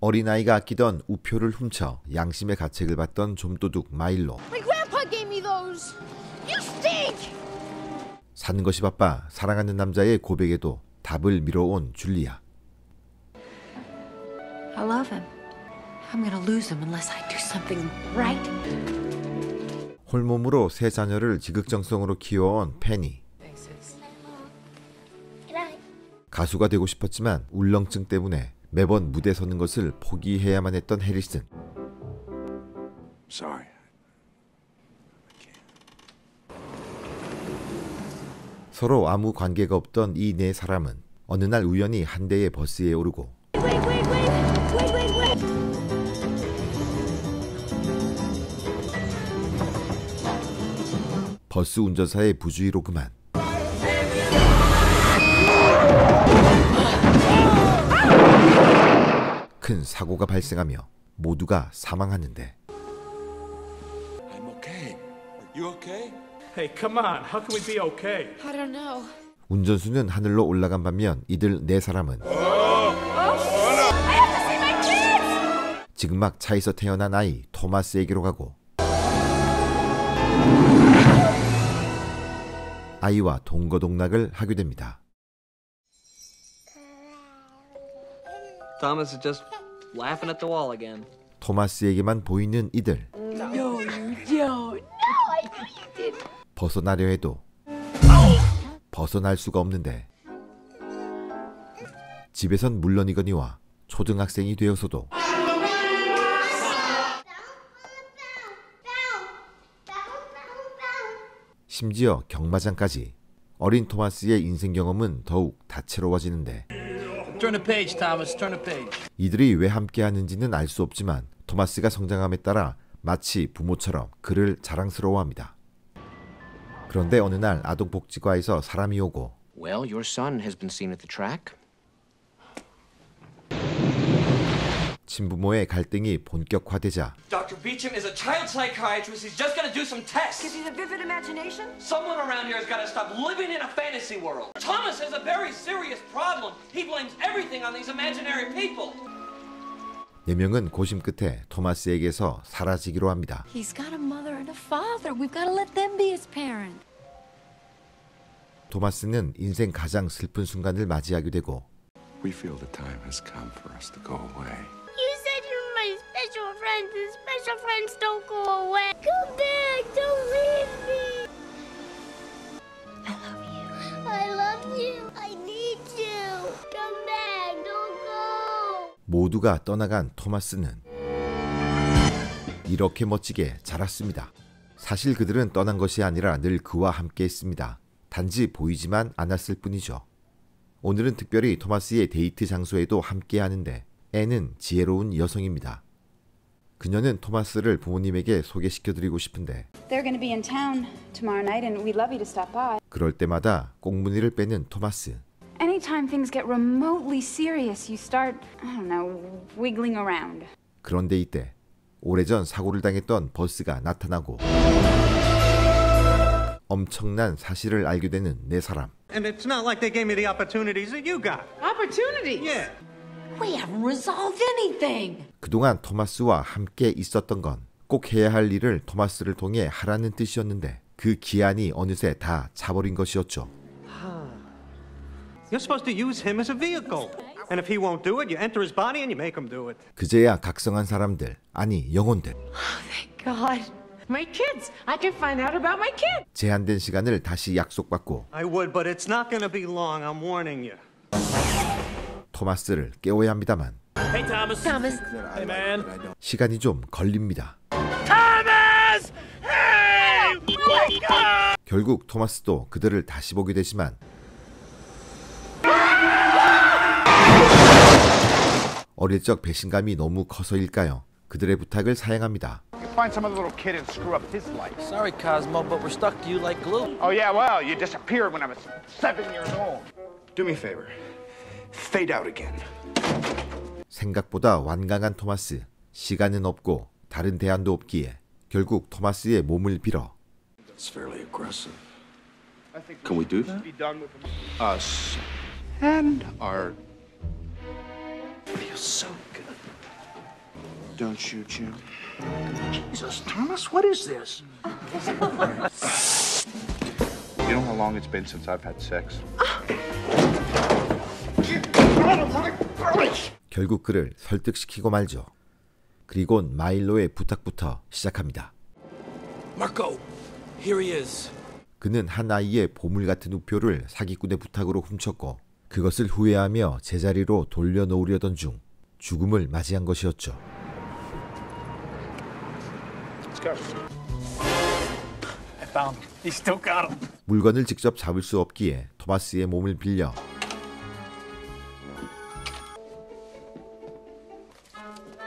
어린아이가 아끼던 우표를 훔쳐 양심의 가책을 받던 좀도둑 마일로. My grandpa gave me those. You stink. 사는 것이 바빠 사랑하는 남자의 고백에도 답을 미뤄온 줄리아. I love him. I'm gonna lose him unless I do something right. 홀몸으로 세 자녀를 지극정성으로 키워온 페니. 가수가 되고 싶었지만 울렁증 때문에 매번 무대 서는 것을 포기해야만 했던 해리슨. Sorry. 서로 아무 관계가 없던 이 네 사람은 어느 날 우연히 한 대의 버스에 오르고 버스 운전사의 부주의로 그만 큰 사고가 발생하며 모두가 사망하는데. I'm okay. You okay? Hey, come on. How can we be okay? I don't know. 운전수는 하늘로 올라간 반면 이들 네 사람은 지금 막 차에서 태어난 아이 토마스에게로 가고 아이와 동거동락을 하게 됩니다. Thomas is just laughing at the wall again. 토마스에게만 보이는 이들. No, you don't. No, I know you didn't. 벗어나려 해도 벗어날 수가 없는데 집에선 물론이거니와 초등학생이 되어서도 심지어 경마장까지 어린 토마스의 인생 경험은 더욱 다채로워지는데 Turn the page, Thomas. Turn the page. 이들이 왜 함께하는지는 알 수 없지만 토마스가 성장함에 따라 마치 부모처럼 그를 자랑스러워합니다. 그런데 어느 날 아동복지과에서 사람이 오고 Well, your son has been seen at the track. 친부모의 갈등이 본격화되자 Dr. Beecham is a child psychiatrist. He's just gonna do some tests. Gives you the vivid imagination? Someone around here has got to stop living in a fantasy world. Thomas has a very serious problem. He blames everything on these imaginary people. 네 명은 고심 끝에 토마스에게서 사라지기로 합니다. He's got a mother and a father. We've got to let them be his parent. 토마스는 인생 가장 슬픈 순간을 맞이하게 되고 We feel the time has come for us to go away. You said you're my special friends, and special friends don't go away. Come back, don't leave me. I love you. I love you. I need you. Come back, don't go. 모두가 떠나간 토마스는 이렇게 멋지게 자랐습니다. 사실 그들은 떠난 것이 아니라 늘 그와 함께 했습니다. 단지 보이지만 않았을 뿐이죠. 오늘은 특별히 토마스의 데이트 장소에도 함께 하는데 앤은 지혜로운 여성입니다. 그녀는 토마스를 부모님에게 소개시켜드리고 싶은데 They're going to be in town tomorrow night and we'd love you to stop by. 그럴 때마다 꽁무니를 빼는 토마스. Anytime things get remotely serious, you start, I don't know, wiggling around. 그런데 이때 오래전 사고를 당했던 버스가 나타나고 엄청난 사실을 알게 되는 네 사람. And it's not like they gave me the opportunities that you got. Opportunities? Yeah. We haven't resolved anything. 그동안 토마스와 함께 있었던 건 꼭 해야 할 일을 토마스를 통해 하라는 뜻이었는데 그 기한이 어느새 다 차버린 것이었죠. You're supposed to use him as a vehicle. And if he won't do it, you enter his body and you make him do it. 그제야 각성한 사람들, 아니 영혼들. Thank God. My kids. I can find out about my kids. 제한된 시간을 다시 약속받고 I would, but it's not going to be long. I'm warning you. 토마스를 깨워야 합니다만 Hey, Thomas. Thomas. Hey, man. 시간이 좀 걸립니다. Thomas! Hey! Wake up! 결국 토마스도 그들을 다시 보게 되지만 어릴 적 배신감이 너무 커서일까요? 그들의 부탁을 사양합니다. Find some other little kid and screw up his life. Sorry, Cosmo, but we're stuck to you like glue. Oh yeah, well, you disappeared when I was 7 years old. Do me a favor. Fade out again. 생각보다 완강한 토마스. 시간은 없고 다른 대안도 없기에 결국 토마스의 몸을 빌어 That's fairly aggressive. Can we do that? Be done with him. Us and our feels so good. Don't shoot, Jim. Jesus, Thomas, what is this? You know how long it's been since I've had sex? 결국 그를 설득시키고 말죠. 그리곤 마일로의 부탁부터 시작합니다. Marco, here he is. 그는 한 아이의 보물 같은 우표를 사기꾼의 부탁으로 훔쳤고 그것을 후회하며 제자리로 돌려놓으려던 중 죽음을 맞이한 것이었죠. 물건을 직접 잡을 수 없기에 토마스의 몸을 빌려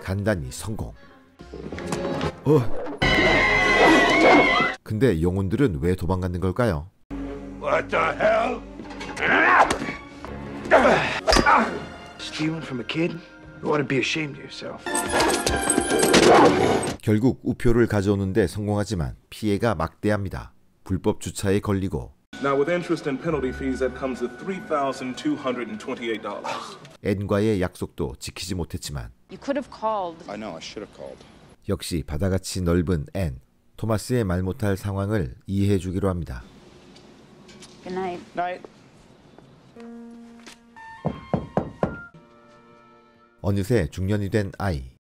간단히 성공. 근데 영혼들은 왜 도망가는 걸까요? What the hell? Stealing from a kid? You ought to be ashamed of yourself. 결국 우표를 가져오는데 성공하지만 피해가 막대합니다. 불법 주차에 걸리고 Now with interest and penalty fees that comes to $3,228. 앤과의 약속도 지키지 못했지만 You could have called. I know, I should have called. 역시 바다같이 넓은 앤, 토마스의 말 못할 상황을 이해해 주기로 합니다. Good night. Night. 어느새 중년이 된 아이.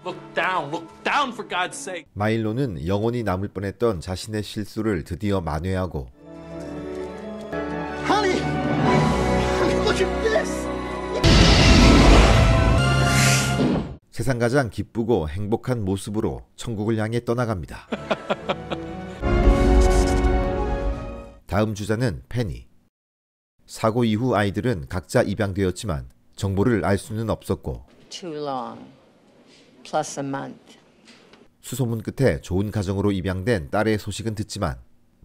Look down for God's sake. 마일로는 영원히 남을 뻔했던 자신의 실수를 드디어 만회하고 Honey! Look at this! 세상 가장 기쁘고 행복한 모습으로 천국을 향해 떠나갑니다. 다음 주자는 페니. 사고 이후 아이들은 각자 입양되었지만 정보를 알 수는 없었고 Too long. Plus a month. 수소문 끝에 좋은 가정으로 입양된 딸의 소식은 듣지만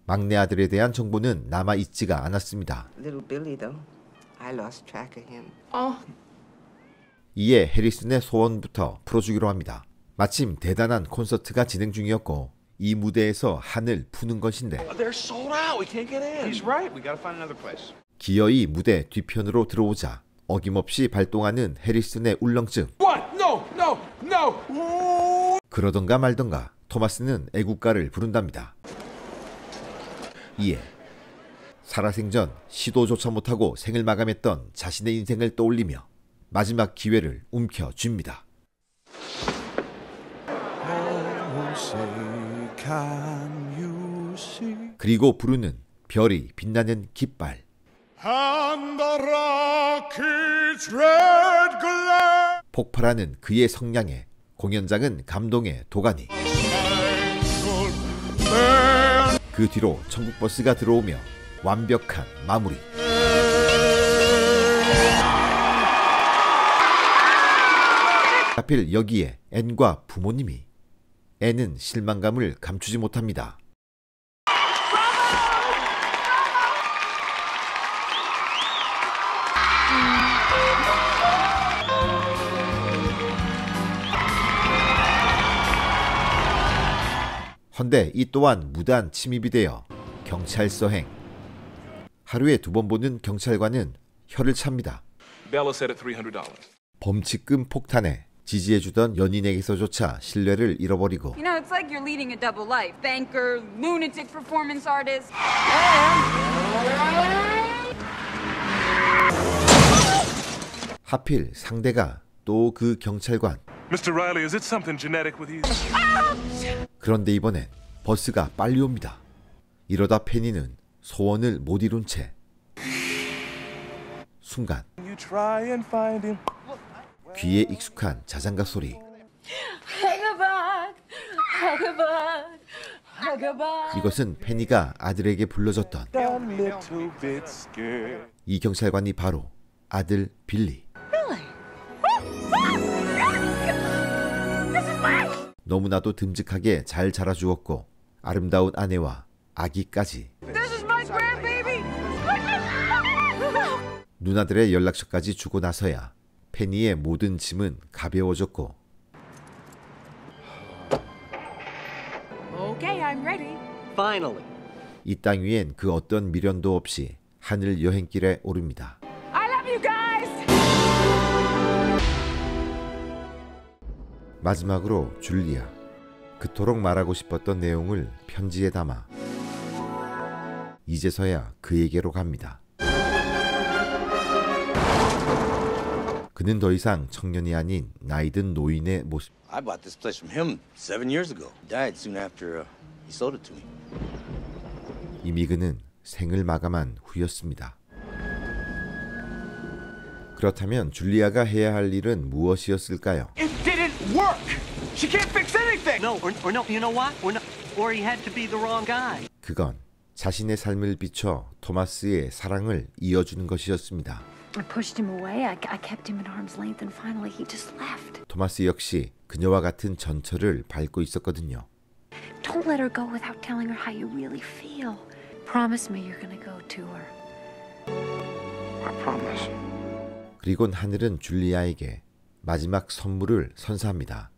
막내 아들에 대한 정보는 남아있지가 않았습니다. Little Billy though, I lost track of him. 이에 해리슨의 소원부터 풀어주기로 합니다. 마침 대단한 콘서트가 진행 중이었고 이 무대에서 한을 푸는 것인데 They're sold out. We can't get in. He's right. We gotta find another place. 기어이 무대 뒤편으로 들어오자 어김없이 발동하는 해리슨의 울렁증. What? No. 그러던가 말던가 토마스는 애국가를 부른답니다. 이에 살아생전 시도조차 못하고 생을 마감했던 자신의 인생을 떠올리며 마지막 기회를 움켜쥡니다. 그리고 부르는 별이 빛나는 깃발. 폭발하는 그의 성량에 공연장은 감동의 도가니. 그 뒤로 천국버스가 들어오며 완벽한 마무리. 하필 여기에 앤과 부모님이. 앤은 실망감을 감추지 못합니다. 헌데 이 또한 무단 침입이 되어 경찰서행. 하루에 2번 보는 경찰관은 혀를 찹니다. Bella said at $300. 범칙금 폭탄에 지지해주던 연인에게서조차 신뢰를 잃어버리고 You know, it's like you're leading a double life. Banker, lunatic performance artist. 하필 상대가 또 그 경찰관. Mr. Riley, is it something genetic with you? 그런데 이번엔 버스가 빨리 옵니다. 이러다 페니는 소원을 못 이룬 채 순간 귀에 익숙한 자장가 소리. 이것은 페니가 아들에게 불러줬던 이 경찰관이 바로 아들 빌리. 너무나도 듬직하게 잘 자라주었고 아름다운 아내와 아기까지. 누나들의 연락처까지 주고 나서야 페니의 모든 짐은 가벼워졌고 Okay, I'm ready. Finally. 이 땅 위엔 그 어떤 미련도 없이 하늘 여행길에 오릅니다. I love you guys. 마지막으로 줄리아. 그토록 말하고 싶었던 내용을 편지에 담아 이제서야 그에게로 갑니다. 그는 더 이상 청년이 아닌 나이든 노인의 모습. I bought this place from him 7 years ago. He died soon after he sold it to me. 이미 그는 생을 마감한 후였습니다. 그렇다면 줄리아가 해야 할 일은 무엇이었을까요? It didn't work. She can't fix anything. No, or no, you know what? Or he had to be the wrong guy. 그건 자신의 삶을 비춰 토마스의 사랑을 이어주는 것이었습니다. I pushed him away. I kept him at arm's length, and finally he just left. 토마스 역시 그녀와 같은 전철을 밟고 있었거든요. Don't let her go without telling her how you really feel. Promise me you're gonna go to her. I promise. 그리곤 하늘은 줄리아에게 마지막 선물을 선사합니다.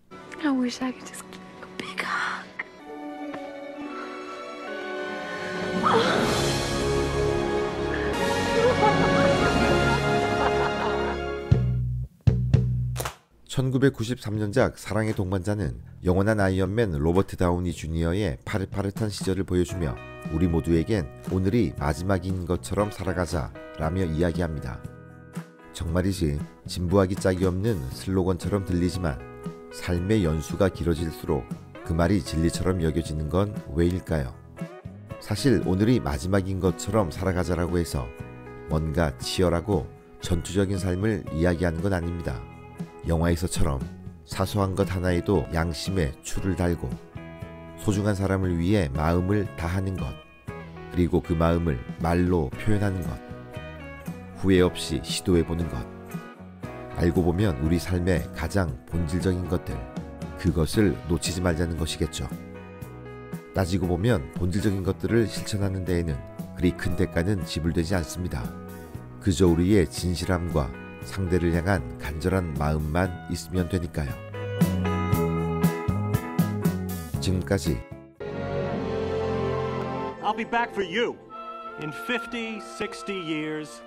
I wish I could just give you a big hug. 1993년작 사랑의 동반자는 영원한 아이언맨 로버트 다우니 주니어의 파릇파릇한 시절을 보여주며 우리 모두에겐 오늘이 마지막인 것처럼 살아가자 라며 이야기합니다. 정말이지 진부하기 짝이 없는 슬로건처럼 들리지만 삶의 연수가 길어질수록 그 말이 진리처럼 여겨지는 건 왜일까요? 사실 오늘이 마지막인 것처럼 살아가자라고 해서 뭔가 치열하고 전투적인 삶을 이야기하는 건 아닙니다. 영화에서처럼 사소한 것 하나에도 양심에 줄을 달고 소중한 사람을 위해 마음을 다하는 것, 그리고 그 마음을 말로 표현하는 것, 후회 없이 시도해보는 것, 알고 보면 우리 삶의 가장 본질적인 것들, 그것을 놓치지 말자는 것이겠죠. 따지고 보면 본질적인 것들을 실천하는 데에는 그리 큰 대가는 지불되지 않습니다. 그저 우리의 진실함과 상대를 향한 간절한 마음만 있으면 되니까요. 지금까지 I'll be back for you in 50, 60 years.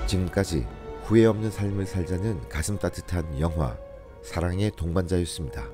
지금까지 후회 없는 삶을 살자는 가슴 따뜻한 영화 사랑의 동반자였습니다.